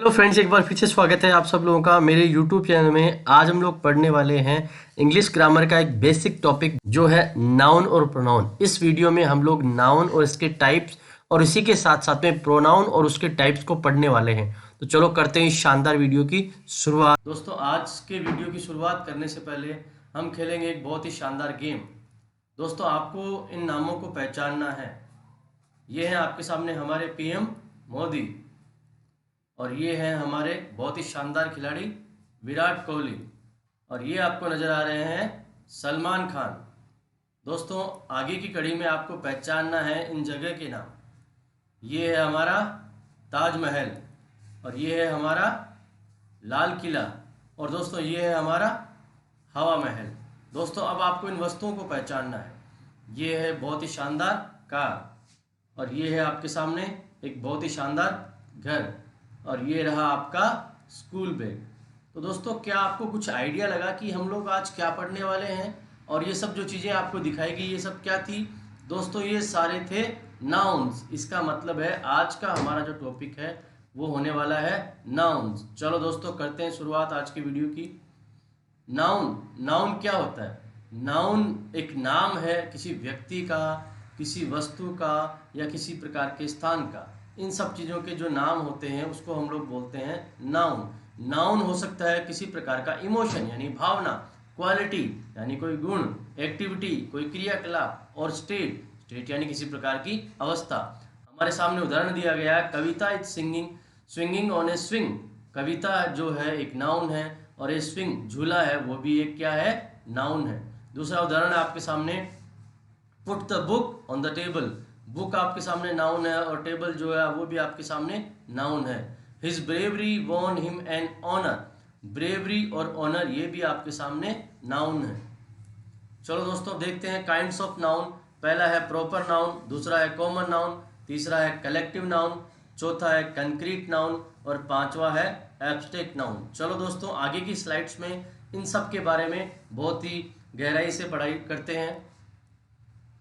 Hello friends, एक बार फिर से स्वागत है आप सब लोगों का मेरे यूट्यूब चैनल में। आज हम लोग पढ़ने वाले हैं इंग्लिश ग्रामर का एक बेसिक टॉपिक जो है नाउन और प्रोनाउन। इस वीडियो में हम लोग नाउन और इसके टाइप्स और इसी के साथ साथ में प्रोनाउन और उसके टाइप्स को पढ़ने वाले हैं। तो चलो करते हैं इस शानदार वीडियो की शुरुआत। दोस्तों, आज के वीडियो की शुरुआत करने से पहले हम खेलेंगे एक बहुत ही शानदार गेम। दोस्तों, आपको इन नामों को पहचानना है। ये हैं आपके सामने हमारे पीएम मोदी और ये हैं हमारे बहुत ही शानदार खिलाड़ी विराट कोहली और ये आपको नज़र आ रहे हैं सलमान खान। दोस्तों, आगे की कड़ी में आपको पहचानना है इन जगह के नाम। ये है हमारा ताजमहल और ये है हमारा लाल किला और दोस्तों ये है हमारा हवा महल। दोस्तों, अब आपको इन वस्तुओं को पहचानना है। ये है बहुत ही शानदार कार और ये है आपके सामने एक बहुत ही शानदार घर और ये रहा आपका स्कूल बैग। तो दोस्तों, क्या आपको कुछ आइडिया लगा कि हम लोग आज क्या पढ़ने वाले हैं और ये सब जो चीज़ें आपको दिखाई गई ये सब क्या थी? दोस्तों, ये सारे थे नाउन्स। इसका मतलब है आज का हमारा जो टॉपिक है वो होने वाला है नाउन्स। चलो दोस्तों, करते हैं शुरुआत आज की वीडियो की। नाउन नाउन क्या होता है? नाउन एक नाम है किसी व्यक्ति का, किसी वस्तु का या किसी प्रकार के स्थान का। इन सब चीज़ों के जो नाम होते हैं उसको हम लोग बोलते हैं नाउन। नाउन हो सकता है किसी प्रकार का इमोशन यानी भावना, क्वालिटी यानी कोई गुण, एक्टिविटी कोई क्रियाकलाप और स्टेट स्टेट यानी किसी प्रकार की अवस्था। हमारे सामने उदाहरण दिया गया है, Kavita is singing swinging on a swing. Kavita जो है एक नाउन है और ये स्विंग झूला है वो भी एक क्या है? नाउन है। दूसरा उदाहरण आपके सामने, put the book on the table. Book आपके सामने नाउन है और टेबल जो है वो भी आपके सामने नाउन है। His bravery won him an honour. Bravery और ऑनर ये भी आपके सामने नाउन है। चलो दोस्तों, देखते हैं काइंड्स ऑफ नाउन। पहला है प्रॉपर नाउन, दूसरा है कॉमन नाउन, तीसरा है कलेक्टिव नाउन, चौथा है कंक्रीट नाउन और पांचवा है एब्स्ट्रैक्ट नाउन। चलो दोस्तों, आगे की स्लाइड्स में इन सब के बारे में बहुत ही गहराई से पढ़ाई करते हैं।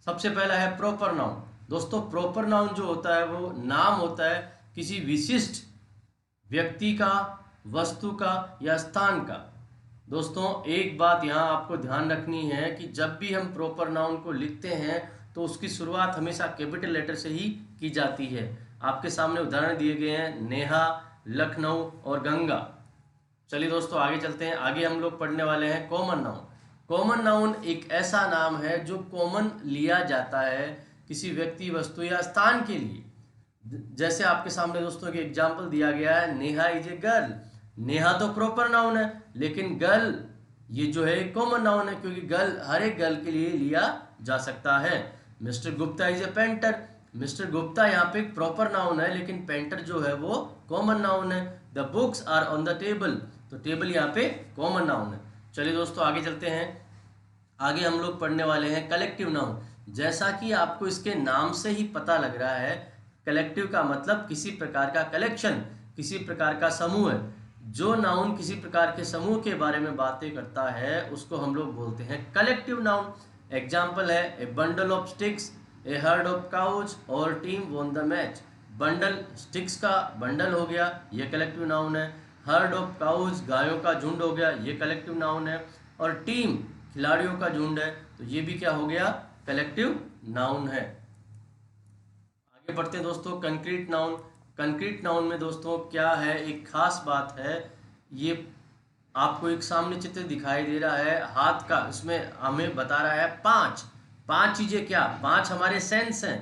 सबसे पहला है प्रॉपर नाउन। दोस्तों, प्रॉपर नाउन जो होता है वो नाम होता है किसी विशिष्ट व्यक्ति का, वस्तु का या स्थान का। दोस्तों, एक बात यहाँ आपको ध्यान रखनी है कि जब भी हम प्रॉपर नाउन को लिखते हैं तो उसकी शुरुआत हमेशा कैपिटल लेटर से ही की जाती है। आपके सामने उदाहरण दिए गए हैं, नेहा, लखनऊ और गंगा। चलिए दोस्तों, आगे चलते हैं। आगे हम लोग पढ़ने वाले हैं कॉमन नाउन। कॉमन नाउन एक ऐसा नाम है जो कॉमन लिया जाता है किसी व्यक्ति, वस्तु या स्थान के लिए। जैसे आपके सामने दोस्तों एक एग्जाम्पल दिया गया है, Neha is a girl. Neha तो प्रॉपर नाउन है लेकिन गर्ल ये जो है कॉमन नाउन है क्योंकि गर्ल हर एक गर्ल के लिए लिया जा सकता है। Mister Gupta is a painter. Mister Gupta यहाँ पे प्रॉपर नाउन है लेकिन पेंटर जो है वो कॉमन नाउन है। The books are on the table, तो टेबल यहाँ पे कॉमन नाउन है। चलिए दोस्तों, आगे चलते हैं। आगे हम लोग पढ़ने वाले हैं कलेक्टिव नाउन। जैसा कि आपको इसके नाम से ही पता लग रहा है, कलेक्टिव का मतलब किसी प्रकार का कलेक्शन, किसी प्रकार का समूह है। जो नाउन किसी प्रकार के समूह के बारे में बातें करता है उसको हम लोग बोलते हैं कलेक्टिव नाउन। एग्जाम्पल है, a bundle of sticks, a herd of cows और team won the match. Bundle sticks का बंडल हो गया, ये कलेक्टिव नाउन है। हर्ड ऑफ काउज गायों का झुंड हो गया, ये कलेक्टिव नाउन है। और टीम खिलाड़ियों का झुंड है, तो ये भी क्या हो गया? कलेक्टिव नाउन है। आगे बढ़ते हैं दोस्तों, कंक्रीट नाउन। कंक्रीट नाउन में दोस्तों क्या है, एक खास बात है। ये आपको एक सामने चित्र दिखाई दे रहा है हाथ का, इसमें हमें बता रहा है पांच चीजें। क्या? पांच हमारे सेंस हैं।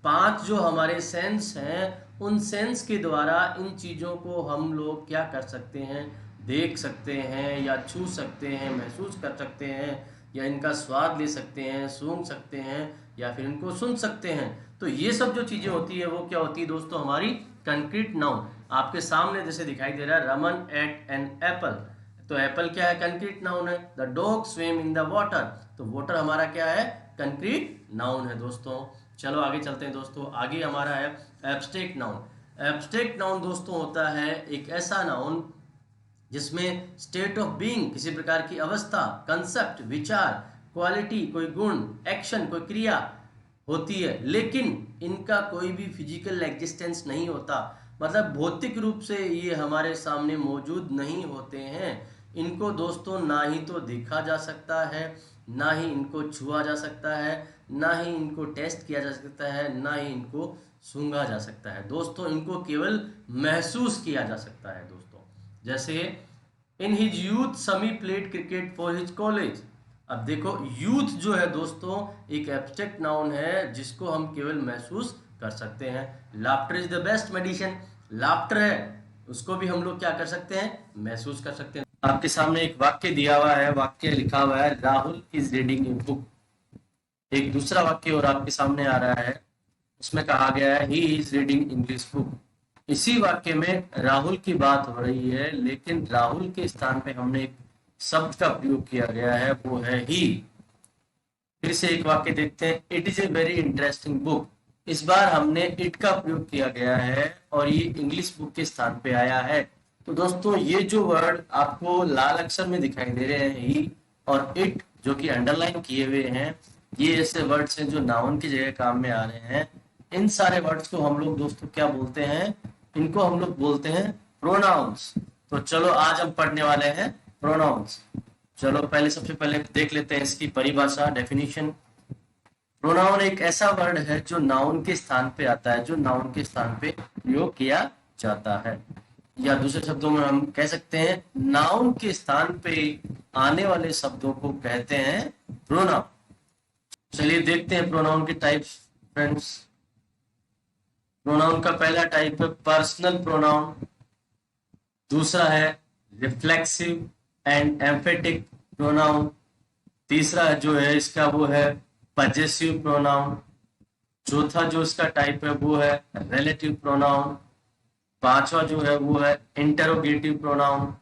पांच जो हमारे सेंस हैं उन सेंस के द्वारा इन चीजों को हम लोग क्या कर सकते हैं? देख सकते हैं या छू सकते हैं, महसूस कर सकते हैं या इनका स्वाद ले सकते हैं, सूंघ सकते हैं या फिर इनको सुन सकते हैं। तो ये सब जो चीज़ें होती है वो क्या होती है दोस्तों? हमारी कंक्रीट नाउन। आपके सामने जैसे दिखाई दे रहा है, रमन एट एन एप्पल, तो एप्पल क्या है? कंक्रीट नाउन है। The dog swim in the water, तो वाटर हमारा क्या है? कंक्रीट नाउन है दोस्तों। चलो आगे चलते हैं दोस्तों। आगे हमारा है एब्स्ट्रैक्ट नाउन। एब्स्ट्रैक्ट नाउन दोस्तों होता है एक ऐसा नाउन जिसमें स्टेट ऑफ बीइंग किसी प्रकार की अवस्था, कंसेप्ट विचार, क्वालिटी कोई गुण, एक्शन कोई क्रिया होती है, लेकिन इनका कोई भी फिजिकल एग्जिस्टेंस नहीं होता। मतलब भौतिक रूप से ये हमारे सामने मौजूद नहीं होते हैं। इनको दोस्तों ना ही तो देखा जा सकता है, ना ही इनको छुआ जा सकता है, ना ही इनको टेस्ट किया जा सकता है, ना ही इनको सूंघा जा सकता है। दोस्तों इनको केवल महसूस किया जा सकता है दोस्तों। जैसे इन हिज यूथ समी played cricket for his college. अब देखो यूथ जो है दोस्तों एक एब्स्ट्रैक्ट नाउन है जिसको हम केवल महसूस कर सकते हैं। Laughter is the best medicine, laughter है उसको भी हम लोग क्या कर सकते हैं, महसूस कर सकते हैं। आपके सामने एक वाक्य दिया हुआ है, वाक्य लिखा हुआ है Rahul is reading a book. एक दूसरा वाक्य और आपके सामने आ रहा है, उसमें कहा गया है he is reading English book. इसी वाक्य में राहुल की बात हो रही है, लेकिन राहुल के स्थान पे हमने एक शब्द का प्रयोग किया गया है, वो है ही। फिर से एक वाक्य देखते हैं, it is a very interesting book. इस बार हमने इट का प्रयोग किया गया है और ये इंग्लिश बुक के स्थान पे आया है। तो दोस्तों ये जो वर्ड आपको लाल अक्षर में दिखाई दे रहे हैं ही और इट जो कि अंडरलाइन किए हुए हैं, ये ऐसे वर्ड्स हैं जो नाउन की जगह काम में आ रहे हैं। इन सारे वर्ड्स को हम लोग दोस्तों क्या बोलते हैं, इनको हम लोग बोलते हैं प्रोनाउंस। तो चलो आज हम पढ़ने वाले हैं प्रोनाउंस। चलो पहले सबसे पहले देख लेते हैं इसकी परिभाषा, डेफिनेशन। प्रोनाउन एक ऐसा वर्ड है जो नाउन के स्थान पे आता है, जो नाउन के स्थान पे प्रयोग किया जाता है, या दूसरे शब्दों में हम कह सकते हैं नाउन के स्थान पे आने वाले शब्दों को कहते हैं प्रोनाउन। चलिए देखते हैं प्रोनाउन के टाइप्स फ्रेंड्स। प्रोनाउन का पहला टाइप है पर्सनल प्रोनाउन, दूसरा है रिफ्लेक्सिव एंड एम्फेटिक प्रोनाउन, तीसरा जो है इसका वो है पजेसिव प्रोनाउन, चौथा जो इसका टाइप है वो है रिलेटिव प्रोनाउन, पांचवा जो है वो है इंटरोगेटिव प्रोनाउन,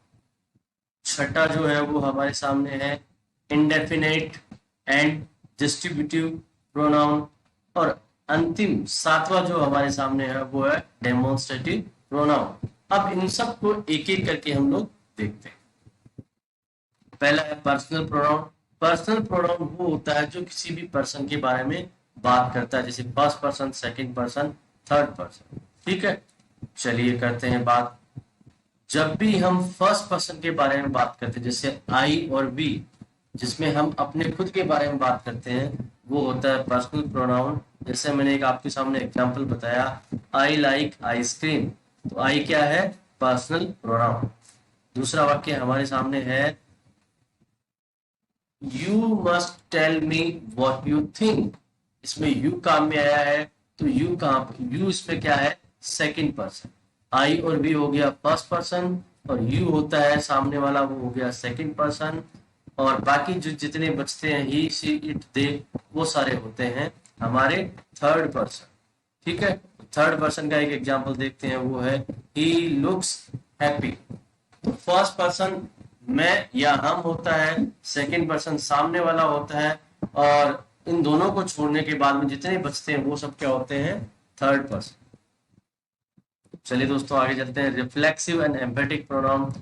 छठा जो है वो हमारे सामने है इंडेफिनेट एंड डिस्ट्रीब्यूटिव प्रोनाउन, और अंतिम सातवां जो हमारे सामने है वो है डेमोन्स्ट्रेटिव प्रोनाउन। अब इन सब को एक एक करके हम लोग देखते हैं। पहला है पर्सनल प्रोनाउन। पर्सनल प्रोनाउन वो होता है जो किसी भी पर्सन के बारे में बात करता है, जैसे first person, second person, third person. ठीक है, चलिए करते हैं बात। जब भी हम फर्स्ट पर्सन के बारे में बात करते हैं, जैसे आई और वी, जिसमें हम अपने खुद के बारे में बात करते हैं, वो होता है पर्सनल प्रोनाउन। जैसे मैंने एक आपके सामने एग्जांपल बताया, आई लाइक आइसक्रीम, तो आई क्या है, पर्सनल प्रोनाउन। दूसरा वाक्य हमारे सामने है you must tell me what you think, इसमें यू काम में आया है, तो यू कहां, यू इसमें क्या है, सेकंड पर्सन। आई और वी हो गया फर्स्ट पर्सन और यू होता है सामने वाला, वो हो गया सेकंड पर्सन, और बाकी जो जितने बचते हैं ही, शी, इट, दे, वो सारे होते हैं हमारे थर्ड पर्सन। ठीक है, थर्ड पर्सन का एक एग्जांपल देखते हैं, वो है ही लुक्स हैप्पी। तो फर्स्ट पर्सन मैं या हम होता है, सेकंड पर्सन सामने वाला होता है, और इन दोनों को छोड़ने के बाद में जितने बचते हैं वो सब क्या होते हैं, थर्ड पर्सन। चलिए दोस्तों आगे चलते हैं, reflexive and emphatic pronoun.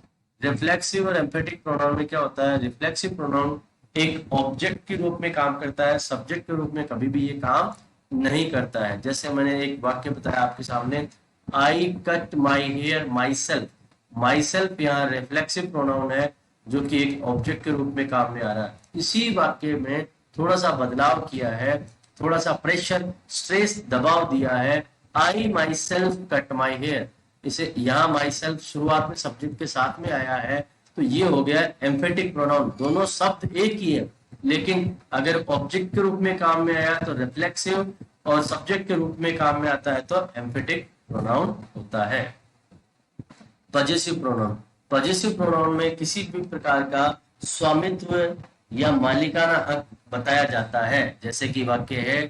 Reflexive और एम्फेटिक प्रोनाउन में क्या होता है, रिफ्लेक्सिव प्रोनाउन एक ऑब्जेक्ट के रूप में काम करता है, सब्जेक्ट के रूप में कभी भी ये काम नहीं करता है। जैसे मैंने एक वाक्य बताया आपके सामने, I cut my hair myself. Myself यहाँ रिफ्लेक्सिव प्रोनाउन है जो कि एक ऑब्जेक्ट के रूप में काम में आ रहा है। इसी वाक्य में थोड़ा सा बदलाव किया है, थोड़ा सा प्रेशर, स्ट्रेस, दबाव दिया है, I myself cut my hair. इसे यहाँ माई सेल्फ शुरुआत में सब्जेक्ट के साथ में आया है, तो ये हो गया एम्फेटिक प्रोनाउन। दोनों शब्द एक ही है, लेकिन अगर ऑब्जेक्ट के रूप में काम में आया तो रिफ्लेक्सिव, और सब्जेक्ट के रूप में काम में आता है तो एम्फेटिक प्रोनाउन होता है। Possessive pronoun. पजेसिव प्रोनाउन में किसी भी प्रकार का स्वामित्व या मालिकाना हक बताया जाता है, जैसे कि वाक्य है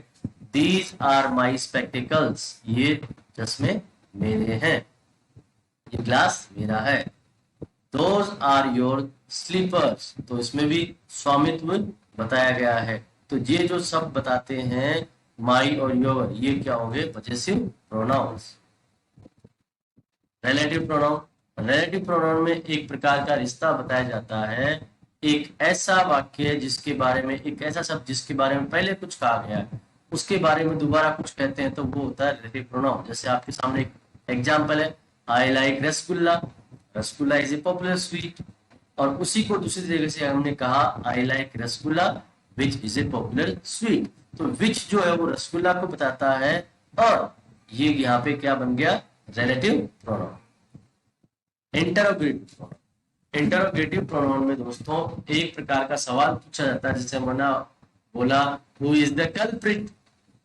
दीज आर माई स्पेक्टिकल्स, ये चश्मे मेरे हैं, ये ग्लास मेरा है। दोज आर योर स्लीपर्स, तो इसमें भी स्वामित्व बताया गया है। तो ये जो सब बताते हैं माई और योर, ये क्या होंगे, possessive pronouns. Relative pronoun. Relative pronoun में एक प्रकार का रिश्ता बताया जाता है, एक ऐसा वाक्य जिसके बारे में, एक ऐसा शब्द जिसके बारे में पहले कुछ कहा गया है, उसके बारे में दोबारा कुछ कहते हैं, तो वो होता है रिलेटिव प्रोनाउन। जैसे आपके सामने एक एग्जाम्पल है I like rasgulla, rasgulla is a popular sweet. और उसी को दूसरी तरीके से हमने कहा I like rasgulla which is a popular sweet. तो विच जो है वो रसगुल्ला को बताता है, और ये यहाँ पे क्या बन गया, relative pronoun. Interrogative pronoun, interrogative pronoun में दोस्तों एक प्रकार का सवाल पूछा जाता है, जिसे मैंने बोला हु इज द कल्प्रिट,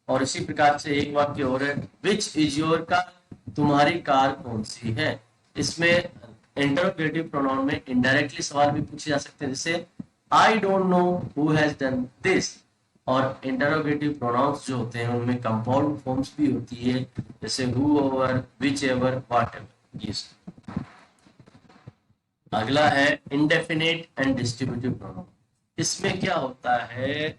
और इसी प्रकार से एक वाक्य और है विच इज योर कार, तुम्हारी कार कौन सी है। इसमें इंटरोगेटिव प्रोनाउन में इनडायरेक्टली सवाल भी पूछे जा सकते हैं, जैसे I don't know who has done this. और इंटरोगेटिव प्रोनाउंस जो होते हैं उनमें कंपाउंड फॉर्म्स भी होती है, जैसे who over, which ever, what ever. ये अगला है इंडेफिनेट एंड डिस्ट्रीब्यूटिव प्रोनाउन। इसमें क्या होता है,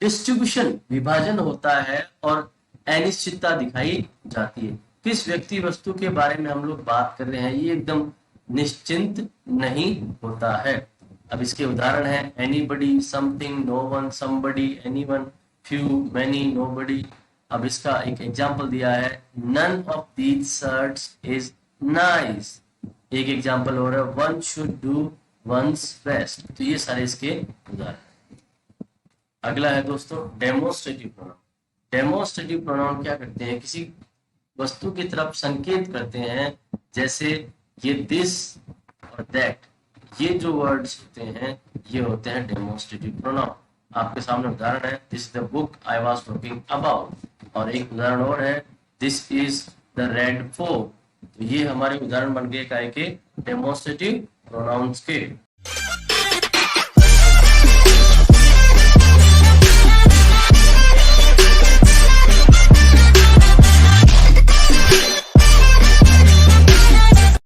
डिस्ट्रीब्यूशन विभाजन होता है और अनिश्चितता दिखाई जाती है। किस व्यक्ति वस्तु के बारे में हम लोग बात कर रहे हैं ये एकदम निश्चिंत नहीं होता है। अब इसके उदाहरण है anybody, something, no one, somebody, anyone, few, many, nobody. अब इसका एक एग्जांपल दिया है none of these shirts is nice. एक एग्जांपल और है one should do one's best. तो ये सारे इसके उदाहरण। अगला है दोस्तों डेमोस्ट्रेटिव प्रोनाउन। डेमोस्ट्रेटिव प्रोनाउन क्या करते हैं, किसी वस्तु की तरफ संकेत करते हैं, जैसे ये दिस और दैट, ये जो वर्ड्स होते हैं ये होते हैं डेमोस्ट्रेटिव प्रोनाउन। आपके सामने उदाहरण है this is the book I was talking about, और एक उदाहरण और है this is the red fort. तो ये हमारे उदाहरण बन गए काय के डेमोस्ट्रेटिव प्रोनाउंस के।